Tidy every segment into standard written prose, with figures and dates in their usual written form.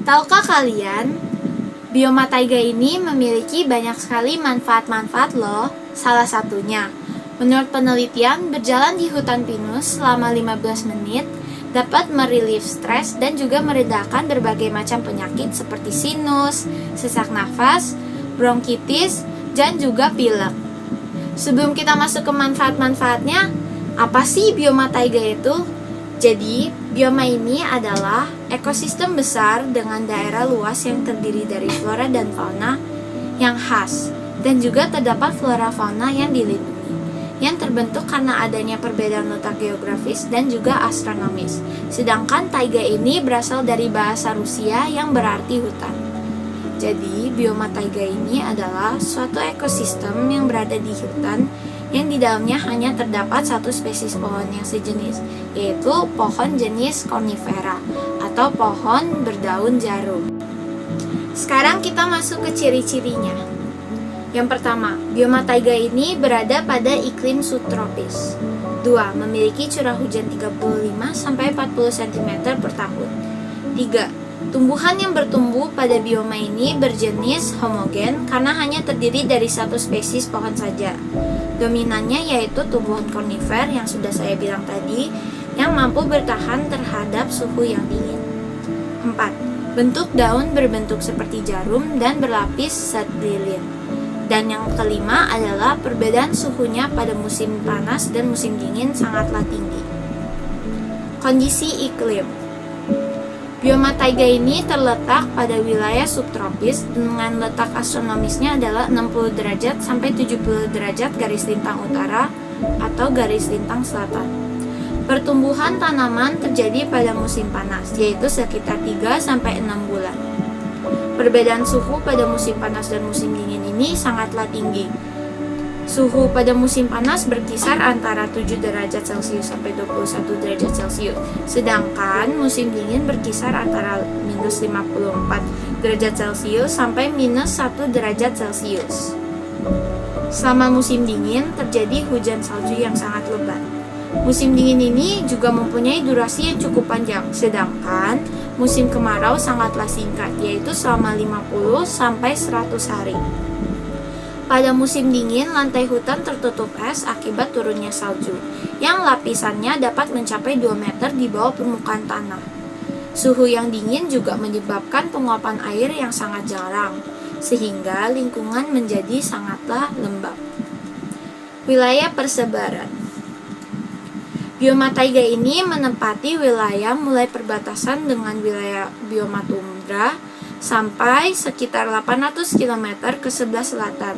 Tahukah kalian, bioma taiga ini memiliki banyak sekali manfaat-manfaat loh. Salah satunya, menurut penelitian, berjalan di hutan pinus selama 15 menit dapat merilis stres dan juga meredakan berbagai macam penyakit seperti sinus, sesak nafas, bronkitis, dan juga pilek. Sebelum kita masuk ke manfaat-manfaatnya, apa sih bioma taiga itu? Jadi, bioma ini adalah ekosistem besar dengan daerah luas yang terdiri dari flora dan fauna yang khas, dan juga terdapat flora fauna yang dilindungi, yang terbentuk karena adanya perbedaan letak geografis dan juga astronomis. Sedangkan taiga ini berasal dari bahasa Rusia yang berarti hutan. Jadi, bioma taiga ini adalah suatu ekosistem yang berada di hutan yang di dalamnya hanya terdapat satu spesies pohon yang sejenis, yaitu pohon jenis konifera atau pohon berdaun jarum. Sekarang kita masuk ke ciri-cirinya. Yang pertama, bioma taiga ini berada pada iklim subtropis. 2. Memiliki curah hujan 35-40 cm per tahun. 3. Tumbuhan yang bertumbuh pada bioma ini berjenis homogen karena hanya terdiri dari satu spesies pohon saja. Dominannya yaitu tumbuhan konifer yang sudah saya bilang tadi, yang mampu bertahan terhadap suhu yang dingin. 4. Bentuk daun berbentuk seperti jarum dan berlapis set lilin. Dan yang kelima adalah perbedaan suhunya pada musim panas dan musim dingin sangatlah tinggi. Kondisi iklim. Bioma taiga ini terletak pada wilayah subtropis dengan letak astronomisnya adalah 60 derajat sampai 70 derajat garis lintang utara atau garis lintang selatan. Pertumbuhan tanaman terjadi pada musim panas, yaitu sekitar 3 sampai 6 bulan. Perbedaan suhu pada musim panas dan musim dingin ini sangatlah tinggi. Suhu pada musim panas berkisar antara 7 derajat Celcius sampai 21 derajat Celcius. Sedangkan musim dingin berkisar antara minus 54 derajat Celcius sampai minus 1 derajat Celcius. Selama musim dingin terjadi hujan salju yang sangat lebat. Musim dingin ini juga mempunyai durasi yang cukup panjang, sedangkan musim kemarau sangatlah singkat, yaitu selama 50 sampai 100 hari. Pada musim dingin, lantai hutan tertutup es akibat turunnya salju, yang lapisannya dapat mencapai 2 meter di bawah permukaan tanah. Suhu yang dingin juga menyebabkan penguapan air yang sangat jarang, sehingga lingkungan menjadi sangatlah lembab. Wilayah persebaran. Bioma taiga ini menempati wilayah mulai perbatasan dengan wilayah bioma tundra sampai sekitar 800 km ke sebelah selatan.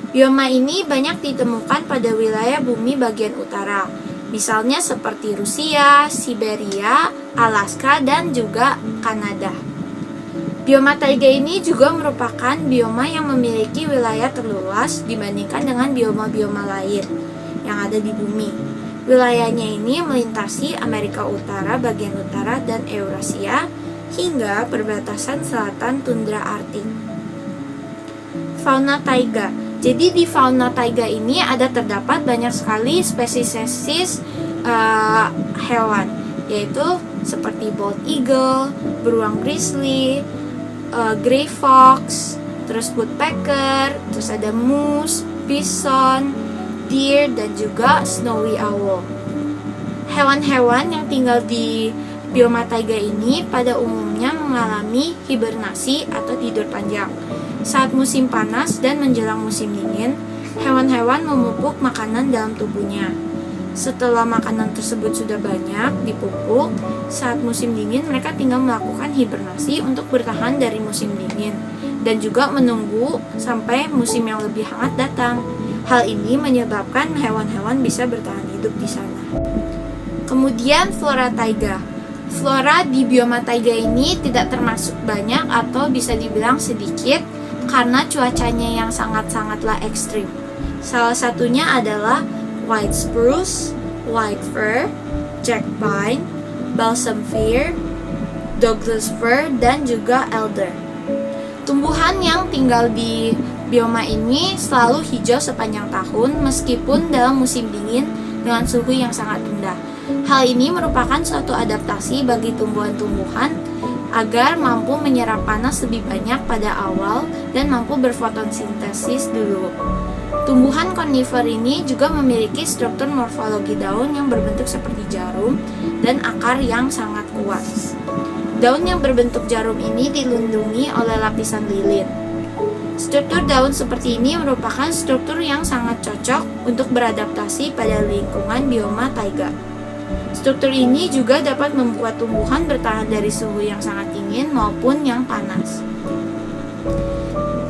Bioma ini banyak ditemukan pada wilayah bumi bagian utara, misalnya seperti Rusia, Siberia, Alaska, dan juga Kanada. Bioma taiga ini juga merupakan bioma yang memiliki wilayah terluas dibandingkan dengan bioma-bioma lain yang ada di bumi. Wilayahnya ini melintasi Amerika Utara bagian utara dan Eurasia hingga perbatasan selatan tundra Arktik. Fauna taiga. Jadi di fauna taiga ini ada terdapat banyak sekali spesies hewan, yaitu seperti bald eagle, beruang grizzly, gray fox, terus woodpecker, terus ada moose, bison, deer, dan juga snowy owl. Hewan-hewan yang tinggal di bioma taiga ini pada umumnya mengalami hibernasi atau tidur panjang. Saat musim panas dan menjelang musim dingin, hewan-hewan memupuk makanan dalam tubuhnya. Setelah makanan tersebut sudah banyak dipupuk, saat musim dingin mereka tinggal melakukan hibernasi untuk bertahan dari musim dingin dan juga menunggu sampai musim yang lebih hangat datang. Hal ini menyebabkan hewan-hewan bisa bertahan hidup di sana. Kemudian flora taiga. Flora di bioma taiga ini tidak termasuk banyak atau bisa dibilang sedikit karena cuacanya yang sangat-sangatlah ekstrim. Salah satunya adalah white spruce, white fir, jack pine, balsam fir, Douglas fir, dan juga elder. Tumbuhan yang tinggal di bioma ini selalu hijau sepanjang tahun meskipun dalam musim dingin dengan suhu yang sangat rendah. Hal ini merupakan suatu adaptasi bagi tumbuhan-tumbuhan agar mampu menyerap panas lebih banyak pada awal dan mampu berfotosintesis dulu. Tumbuhan konifer ini juga memiliki struktur morfologi daun yang berbentuk seperti jarum dan akar yang sangat kuat. Daun yang berbentuk jarum ini dilindungi oleh lapisan lilin. Struktur daun seperti ini merupakan struktur yang sangat cocok untuk beradaptasi pada lingkungan bioma taiga. Struktur ini juga dapat membuat tumbuhan bertahan dari suhu yang sangat dingin maupun yang panas.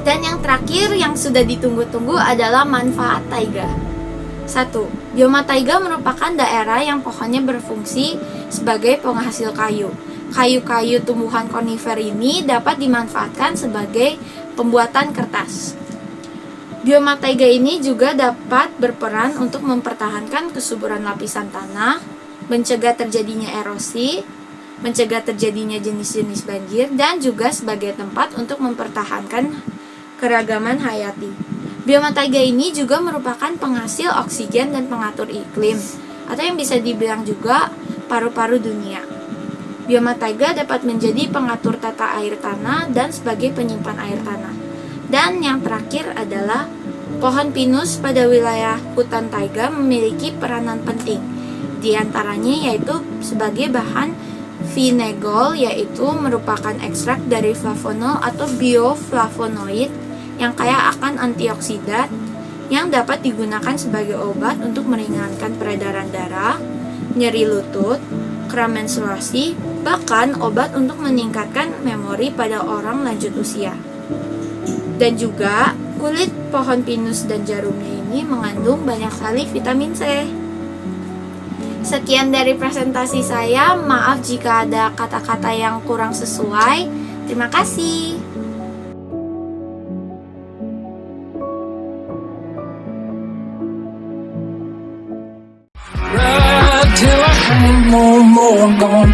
Dan yang terakhir yang sudah ditunggu-tunggu adalah manfaat taiga. 1. Bioma taiga merupakan daerah yang pohonnya berfungsi sebagai penghasil kayu. Kayu-kayu tumbuhan konifer ini dapat dimanfaatkan sebagai pembuatan kertas. Bioma taiga ini juga dapat berperan untuk mempertahankan kesuburan lapisan tanah, mencegah terjadinya erosi, mencegah terjadinya jenis-jenis banjir, dan juga sebagai tempat untuk mempertahankan keragaman hayati. Bioma taiga ini juga merupakan penghasil oksigen dan pengatur iklim, atau yang bisa dibilang juga paru-paru dunia. Bioma taiga dapat menjadi pengatur tata air tanah dan sebagai penyimpan air tanah. Dan yang terakhir adalah pohon pinus pada wilayah hutan taiga memiliki peranan penting. Di antaranya yaitu sebagai bahan vinegol, yaitu merupakan ekstrak dari flavonol atau bioflavonoid yang kaya akan antioksidan yang dapat digunakan sebagai obat untuk meringankan peredaran darah, nyeri lutut, kram menstruasi, bahkan obat untuk meningkatkan memori pada orang lanjut usia. Dan juga kulit pohon pinus dan jarumnya ini mengandung banyak sekali vitamin C. Sekian dari presentasi saya, maaf jika ada kata-kata yang kurang sesuai. Terima kasih. Till I can't no more, I'm gone.